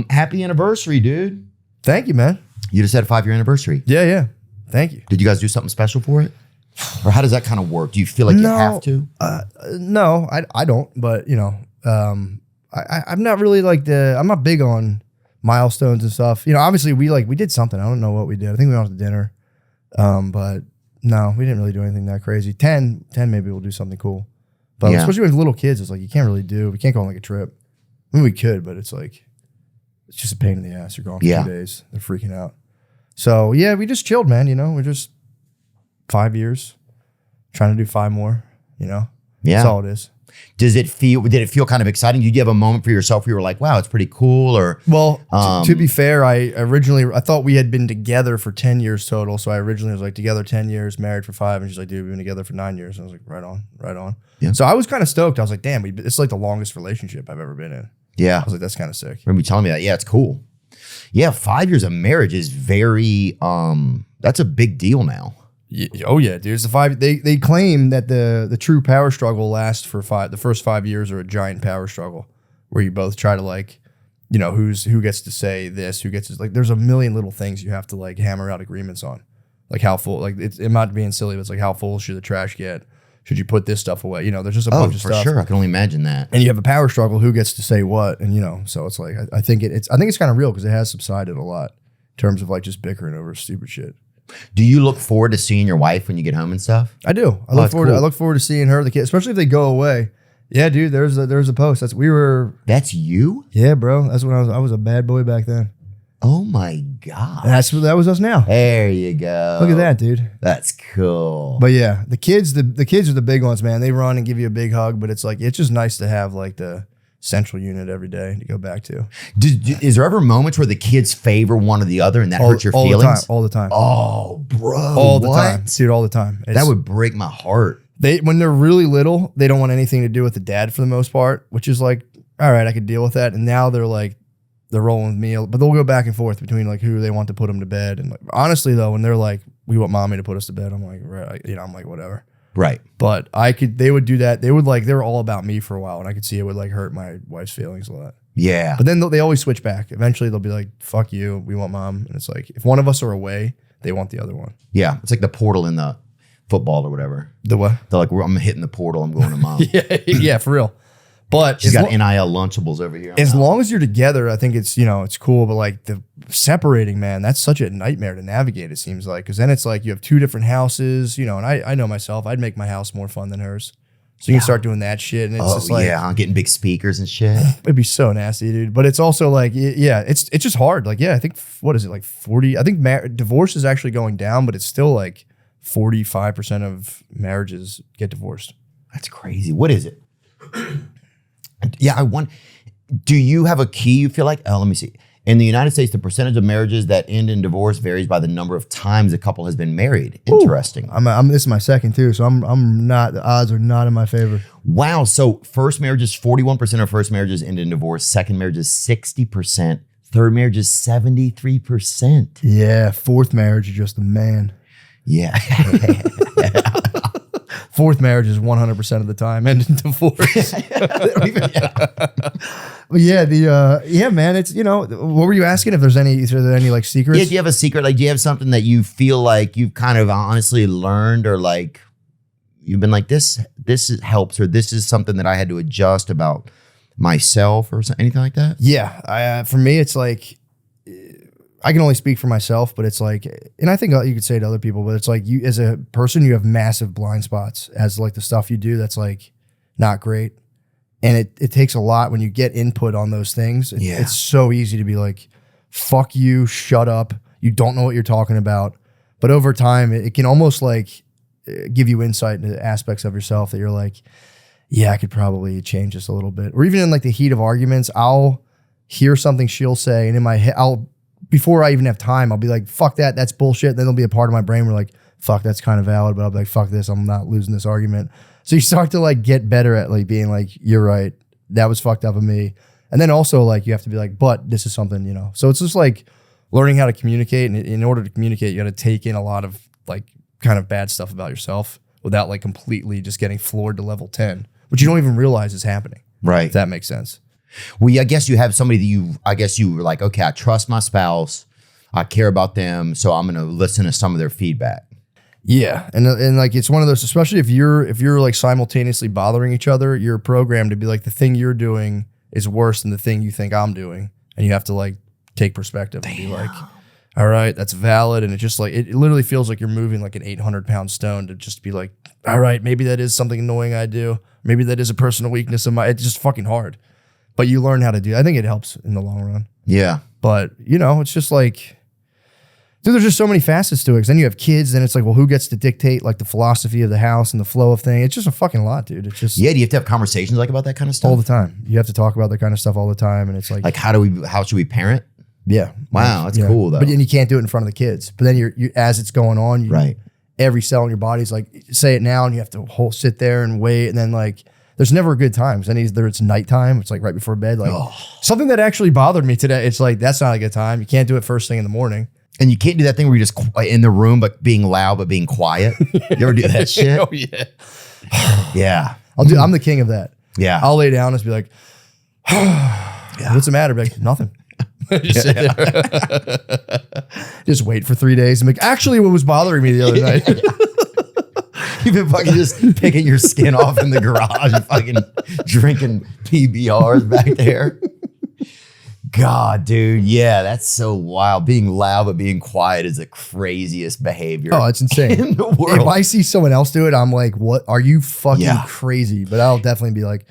Happy anniversary, dude. Thank you, man. You just had a 5-year anniversary. Yeah. Thank you. Did you guys do something special for it? Or how does that kind of work? Do you feel like you have to? No, I don't. But, I'm not really I'm not big on milestones and stuff. Obviously we did something. I don't know what we did. I think we went out to dinner. But no, we didn't really do anything that crazy. 10 maybe we'll do something cool. But especially with little kids, it's like you can't really we can't go on like a trip. I mean, we could, but it's like, it's just a pain in the ass. You're gone for 2 days. They're freaking out. So yeah, we just chilled, man. We're just 5 years, trying to do 5 more, Yeah. That's all it is. Did it feel kind of exciting? Did you have a moment for yourself where you were like, wow, it's pretty cool? Or to be fair, I thought we had been together for 10 years total. So I originally was like together 10 years, married for 5. And she's like, dude, we've been together for 9 years. And I was like, right on. Yeah. So I was kind of stoked. I was like, damn, it's like the longest relationship I've ever been in. Yeah. I was like, that's kind of sick. Remember you telling me that? Yeah, it's cool. Yeah, 5 years of marriage is very, that's a big deal now. Oh yeah, dude. It's the 5. They claim that the true power struggle lasts for 5. The first 5 years are a giant power struggle where you both try to who gets to say this, who gets to, there's a million little things you have to hammer out agreements on, like how full, I'm not being silly, but it's like how full should the trash get? Should you put this stuff away? There's just a bunch of stuff. Oh, for sure. I can only imagine that. And you have a power struggle. Who gets to say what? And so it's like I think it's kind of real because it has subsided a lot in terms of just bickering over stupid shit. Do you look forward to seeing your wife when you get home and stuff? I do. I look forward to seeing her, the kid, especially if they go away. Yeah, dude. There's a post. That's you? Yeah, bro. That's when I was a bad boy back then. Oh my God. That was us now. There you go. Look at that, dude. That's cool. But yeah, the kids are the big ones, man. They run and give you a big hug, but it's just nice to have the central unit every day to go back to. Is there ever moments where the kids favor one or the other and that hurts your feelings? All the time. Oh, bro. All the time. Dude, all the time. That would break my heart. When they're really little, they don't want anything to do with the dad for the most part, which is all right, I could deal with that. And now they're rolling with me, but they'll go back and forth between who they want to put them to bed. And honestly though, when they're we want mommy to put us to bed, I'm like, right, I'm like, whatever. Right. But they would do that. They would they were all about me for a while, and I could see it would hurt my wife's feelings a lot. Yeah. But then they always switch back. Eventually they'll be like, fuck you, we want mom. And it's if one of us are away, they want the other one. Yeah. It's like the portal in the football or whatever. The what? They're like, I'm hitting the portal, I'm going to mom. Yeah, for real. But she's got NIL Lunchables over here. As long as you're together, I think it's it's cool. But the separating, man, that's such a nightmare to navigate. It seems because then it's you have 2 different houses, and I know myself. I'd make my house more fun than hers. So you can start doing that shit, and it's I'm getting big speakers and shit. It'd be so nasty, dude. But it's also it's just hard. I think what is it 40? I think divorce is actually going down, but it's still 45% of marriages get divorced. That's crazy. What is it? Yeah, do you have a key you feel like? Oh, let me see. In the United States, the percentage of marriages that end in divorce varies by the number of times a couple has been married. Interesting. This is my second too, so I'm not, the odds are not in my favor. Wow. So first marriages, 41% of first marriages end in divorce. Second marriages, 60%. Third marriages, 73%. Yeah. Fourth marriage is just a man. Yeah. Fourth marriage is 100% of the time end in divorce. Man, it's what were you asking? If there's any secrets? Yeah, do you have a secret? Do you have something that you feel like you've kind of honestly learned, or you've been this helps, or this is something that I had to adjust about myself, or anything like that? Yeah, for me, it's I can only speak for myself, but it's and I think you could say it to other people, but it's you as a person, you have massive blind spots as the stuff you do that's not great. And it takes a lot when you get input on those things. It's so easy to be fuck you, shut up. You don't know what you're talking about. But over time, it can almost give you insight into aspects of yourself that you're yeah, I could probably change this a little bit. Or even in the heat of arguments, I'll hear something she'll say, and in my head, before I even have time, I'll be fuck that, that's bullshit. Then there'll be a part of my brain where fuck, that's kind of valid, but I'll be fuck this, I'm not losing this argument. So you start to get better at being you're right, that was fucked up of me. And then also you have to be but this is something, So it's just learning how to communicate. And in order to communicate, you got to take in a lot of kind of bad stuff about yourself without completely just getting floored to level 10, which you don't even realize is happening. Right. If that makes sense. Well, yeah, I guess you have somebody that I guess you were like, okay, I trust my spouse. I care about them. So I'm going to listen to some of their feedback. Yeah. And like, it's one of those, especially if you're like simultaneously bothering each other, you're programmed to be like, the thing you're doing is worse than the thing you think I'm doing. And you have to like take perspective and be like, all right, that's valid. And it just like, it literally feels like you're moving like an 800-pound stone to just be like, all right, maybe that is something annoying I do. Maybe that is a personal weakness of mine. It's just fucking hard. But you learn how to do it. I think it helps in the long run. Yeah. But, it's just like, dude, there's just so many facets to it. Because then you have kids, then it's like, well, who gets to dictate like the philosophy of the house and the flow of things? It's just a fucking lot, dude. It's just do you have to have conversations like about that kind of stuff all the time? You have to talk about that kind of stuff all the time, and it's like how should we parent? Yeah. Wow, that's cool though. But then you can't do it in front of the kids. But then you as it's going on, right. Every cell in your body's like, say it now, and you have to sit there and wait, and then like. There's never a good time. Then either it's nighttime, it's like right before bed. Like something that actually bothered me today. It's like, that's not a good time. You can't do it first thing in the morning. And you can't do that thing where you're just in the room, but being loud, but being quiet. You ever do that shit? Oh yeah. Yeah. I'm the king of that. Yeah. I'll lay down and just be like, what's the matter? Be like, nothing. Just sit there. Just wait for 3 days and be like, actually what was bothering me the other night. You've been fucking just picking your skin off in the garage and fucking drinking PBRs back there. God, dude. Yeah, that's so wild. Being loud but being quiet is the craziest behavior. Oh, it's insane. In the world. If I see someone else do it, I'm like, what? Are you fucking crazy? But I'll definitely be like,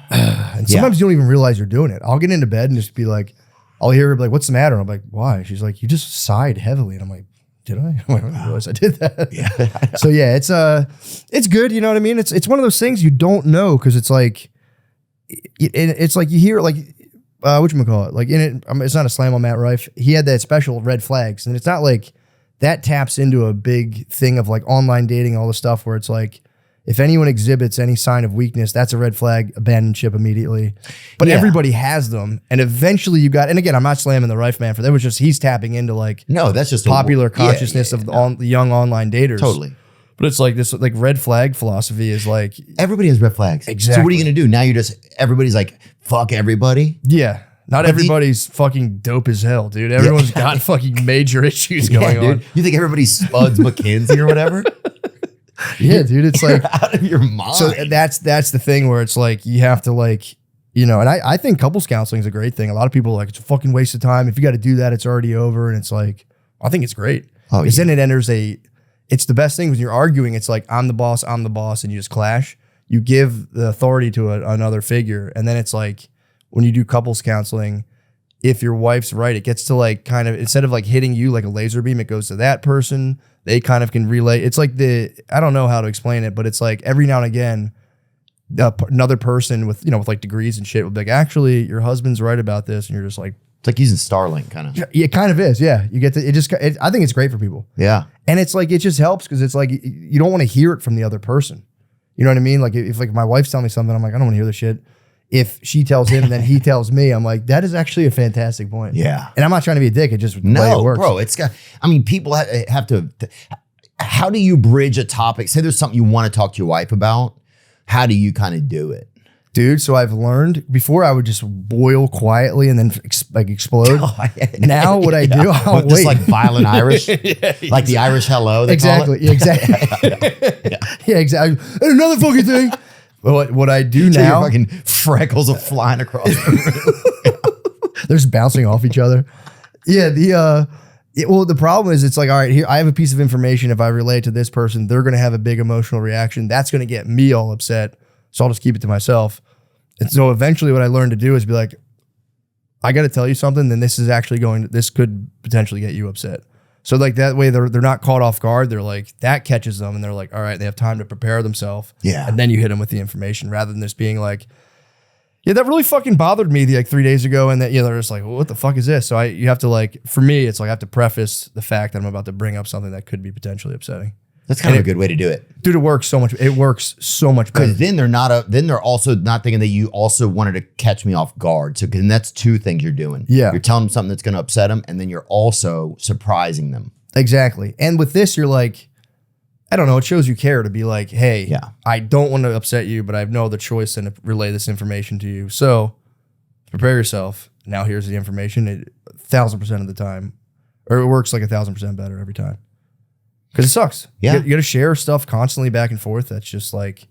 and sometimes you don't even realize you're doing it. I'll get into bed and just be like, I'll hear her be like, what's the matter? And I'm like, why? She's like, you just sighed heavily. And I'm like, did I? I didn't realize I did that. Yeah. So yeah, it's good. You know what I mean? It's one of those things you don't know because it's like, it's like you hear like, whatchamacallit? Like in it, it's not a slam on Matt Rife. He had that special red flags, and it's not like that taps into a big thing of like online dating, all the stuff where it's like, if anyone exhibits any sign of weakness, that's a red flag, abandon ship immediately. But everybody has them. And eventually you got, and again, I'm not slamming the Rife man for that. Was just, he's tapping into like, no, that's just popular consciousness of the young online daters. Totally. But it's like this, like red flag philosophy is like, everybody has red flags. Exactly. So what are you going to do? Now everybody's like, fuck everybody. Yeah. Not everybody's fucking dope as hell, dude. Everyone's got fucking major issues going on. You think everybody's Spuds McKinsey or whatever? Yeah, dude. It's like out of your mind. So that's the thing where it's like you have to like, and I think couples counseling is a great thing. A lot of people are like, it's a fucking waste of time. If you got to do that, it's already over. And it's like, I think it's great. Because then it enters it's the best thing when you're arguing. It's like, I'm the boss, and you just clash. You give the authority to another figure. And then it's like, when you do couples counseling, if your wife's right, it gets to like kind of, instead of like hitting you like a laser beam, it goes to that person. They kind of can relay. It's like I don't know how to explain it, but it's like every now and again, another person with like degrees and shit will be like, actually, your husband's right about this. And you're just like, it's like using Starlink kind of. Yeah, it kind of is. Yeah. You get to, I think it's great for people. Yeah. And it's like, it just helps because it's like, you don't want to hear it from the other person. You know what I mean? Like if like my wife's telling me something, I'm like, I don't want to hear this shit. If she tells him and then he tells me, I'm like, that is actually a fantastic point. Yeah. And I'm not trying to be a dick. It just the way it works. Bro, it's got, people have to, how do you bridge a topic? Say there's something you want to talk to your wife about. How do you kind of do it? Dude, so I've learned, before I would just boil quietly and then explode. Now what I do, I'll wait. Just like violent Irish, like the Irish hello. Exactly. Yeah, exactly. Yeah, exactly. And another fucking thing. What I do so now, your fucking freckles are flying across the room. They're just bouncing off each other. Yeah, the problem is it's like, all right, here I have a piece of information. If I relate to this person, they're going to have a big emotional reaction. That's going to get me all upset. So I'll just keep it to myself. And so eventually what I learned to do is be like, I got to tell you something, then this could potentially get you upset. So like that way they're not caught off guard. They're like, that catches them and they're like, all right, they have time to prepare themselves. Yeah. And then you hit them with the information rather than just being like, yeah, that really fucking bothered me like 3 days ago. And that, they're just like, well, what the fuck is this? So you have to like, for me, it's like I have to preface the fact that I'm about to bring up something that could be potentially upsetting. That's kind of a good way to do it. Dude, it works so much. It works so much better. Because then they're also not thinking that you also wanted to catch me off guard. So and that's two things you're doing. Yeah. You're telling them something that's going to upset them, and then you're also surprising them. Exactly. And with this, you're like, I don't know, it shows you care to be like, hey, I don't want to upset you, but I have no other choice than to relay this information to you. So prepare yourself. Now here's the information. 1,000% of the time, or it works like 1,000% better every time. Because it sucks. Yeah. You got to share stuff constantly back and forth. That's just like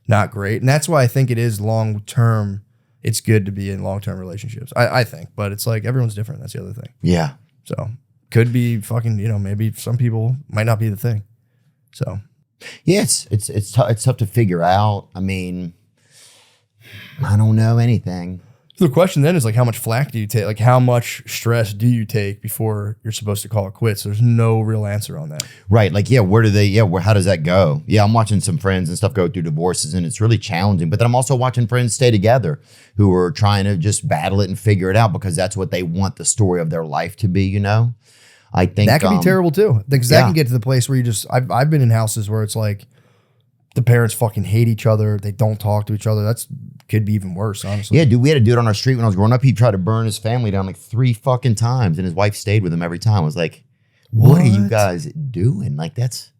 not great. And that's why I think it is long term. It's good to be in long term relationships. I think, but it's like everyone's different. That's the other thing. Yeah. So could be fucking, maybe some people might not be the thing. So yeah, it's tough to figure out. I mean, I don't know anything. the question then is like, how much flack do you take? Like, how much stress do you take before you're supposed to call it quits? There's no real answer on that. Right. Like, yeah, how does that go? Yeah, I'm watching some friends and stuff go through divorces and it's really challenging. But then I'm also watching friends stay together who are trying to just battle it and figure it out because that's what they want the story of their life to be, I think that can be terrible too. Because that yeah. can get to the place where I've been in houses where it's like the parents fucking hate each other. They don't talk to each other. Could be even worse, honestly. Yeah, dude, we had a dude on our street when I was growing up. He tried to burn his family down like 3 fucking times, and his wife stayed with him every time. I was like, what are you guys doing? Like, that's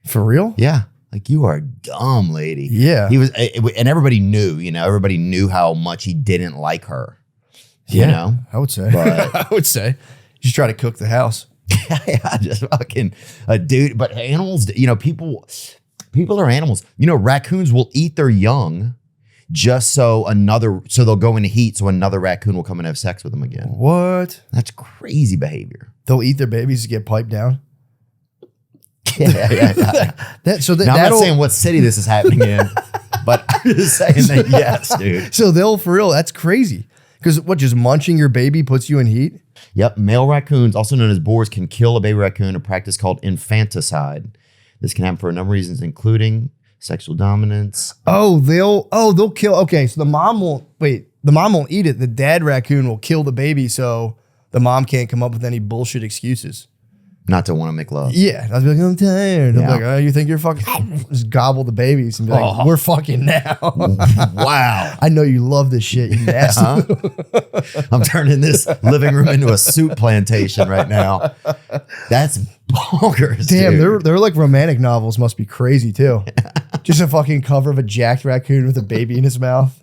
for real? Yeah. Like, you are dumb, lady. Yeah. He was, and everybody knew, everybody knew how much he didn't like her. Yeah, I would say. But, I would say. Just try to cook the house. Yeah, just fucking a dude. But animals, people are animals. Raccoons will eat their young just so they'll go into heat so another raccoon will come and have sex with them again. What? That's crazy behavior. They'll eat their babies to get piped down? Yeah. Now, I'm not saying what city this is happening in, but I'm just saying that yes, dude. So they'll, for real, that's crazy. Because just munching your baby puts you in heat? Yep. Male raccoons, also known as boars, can kill a baby raccoon, a practice called infanticide. This can happen for a number of reasons, including sexual dominance. They'll kill. Okay, so the mom won't eat it. The dad raccoon will kill the baby so the mom can't come up with any bullshit excuses. Not to want to make love. Yeah. I'll be like, I'm tired. Yeah. I'm like, oh, you think you're fucking? Just gobble the babies and be like, we're fucking now. Wow. I know you love this shit, you nasty. I'm turning this living room into a soup plantation right now. That's bonkers. Damn, dude. they're like romantic novels must be crazy too. Just a fucking cover of a jacked raccoon with a baby in his mouth.